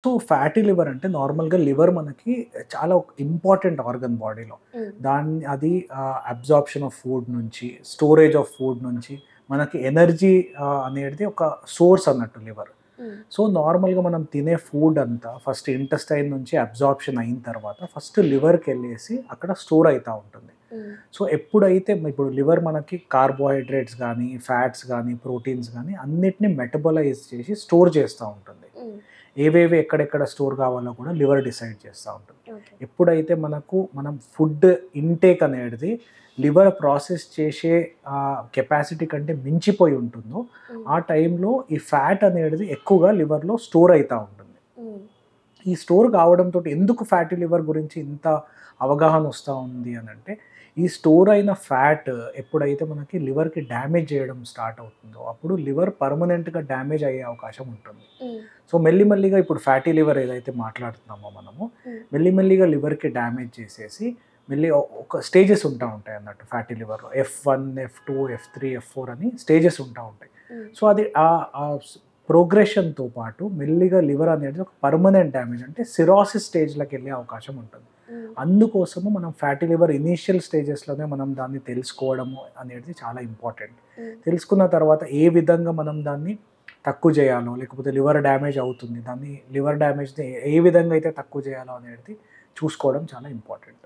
So, fatty liver అంటే నార్మల్‌గా liver మనకి చాలా ఒక ఇంపార్టెంట్ ఆర్గన్ బాడీలో. హ్మ్. అది అబ్సార్ప్షన్ ఆఫ్ ఫుడ్ నుంచి, స్టోరేజ్ ఆఫ్ ఫుడ్ నుంచి మనకి ఎనర్జీ అనేది ఒక సోర్స్ అన్నట్టు లివర్. హ్మ్. సో, నార్మల్‌గా మనం తినే ఫుడ్ అంతా ఫస్ట్ ఇంటెస్టైన్ నుంచి అబ్సార్ప్షన్ అయిన తర్వాత ఫస్ట్ లివర్‌కెళ్ళేసి అక్కడ స్టోర్ అయితా ఉంటుంది. హ్మ్. సో, ఎప్పుడైతే ఇప్పుడు లివర్ మనకి కార్బోహైడ్రేట్స్ గానీ, ఫ్యాట్స్ గానీ, ప్రోటీన్స్ గానీ అన్నిటిని మెటబలైజ్ చేసి స్టోర్ చేస్తా ఉంటుంది. హ్మ్. ఏవేవి ఎక్కడెక్కడ స్టోర్ కావాలో కూడా లివర్ డిసైడ్ చేస్తా ఉంటుంది. ఓకే. ఎప్పుడైతే మనం ఫుడ్ ఇంటేక్ అనేది లివర్ ప్రాసెస్ చేసే కెపాసిటీ కంటే మించిపోయి ఉంటుందో, హ్మ్. ఆ టైంలో ఈ ఫ్యాట్ అనేది ఎక్కువగా లివర్‌లో స్టోర్ అయితా ఉంటుంది. హ్మ్. ఈ స్టోర్ కావడంతోటి ఎందుకు ఫ్యాటీ లివర్ గురించి ఇంత అవగాహన వస్తా ఉంది అనంటే, ఈ స్టోర్ అయిన ఫ్యాట్ ఎప్పుడైతే మనకి లివర్‌కి డ్యామేజ్ చేయడం స్టార్ట్ అవుతుందో, అప్పుడు లివర్ పర్మనెంట్‌గా డ్యామేజ్ అయ్యే అవకాశం ఉంటుంది. హ్మ్. సో, మెల్లిమెల్లిగా ఇప్పుడు ఫ్యాటీ లివర్ ఏదైతే మాట్లాడుతున్నామో మనము, హ్మ్. మెల్లిమెల్లిగా లివర్‌కి డ్యామేజ్ చేసేసి, మెల్లి ఒక స్టేజెస్ ఉంటా ఉంటాయన్నట్టు ఫ్యాటీ లివర్‌లో. ఎఫ్1, ఎఫ్2, ఎఫ్3, ఎఫ్4 అని స్టేజెస్ ఉంటా ఉంటాయి. హ్మ్. సో, అది ప్రోగ్రెషన్‌తో పాటు మెల్లిగా లివర్ అనేది ఒక పర్మనెంట్ డ్యామేజ్ అంటే సిరోసిస్ స్టేజ్‌లకెళ్ళే అవకాశం ఉంటుంది. హ్మ్. అందుకోసము మనం ఫ్యాటీ లివర్ ఇనీషియల్ స్టేజెస్‌లోనే మనం దాన్ని తెలుసుకోవడము అనేది చాలా ఇంపార్టెంట్. హ్మ్. తెలుసుకున్న తర్వాత ఏ విధంగా మనం దాన్ని తక్కువ చేయాలో, లేకపోతే లివర్ డ్యామేజ్ అవుతుంది. దాన్ని లివర్ డ్యామేజ్‌ని ఏ విధంగా అయితే తక్కువ చేయాలో అనేది చూసుకోవడం చాలా ఇంపార్టెంట్.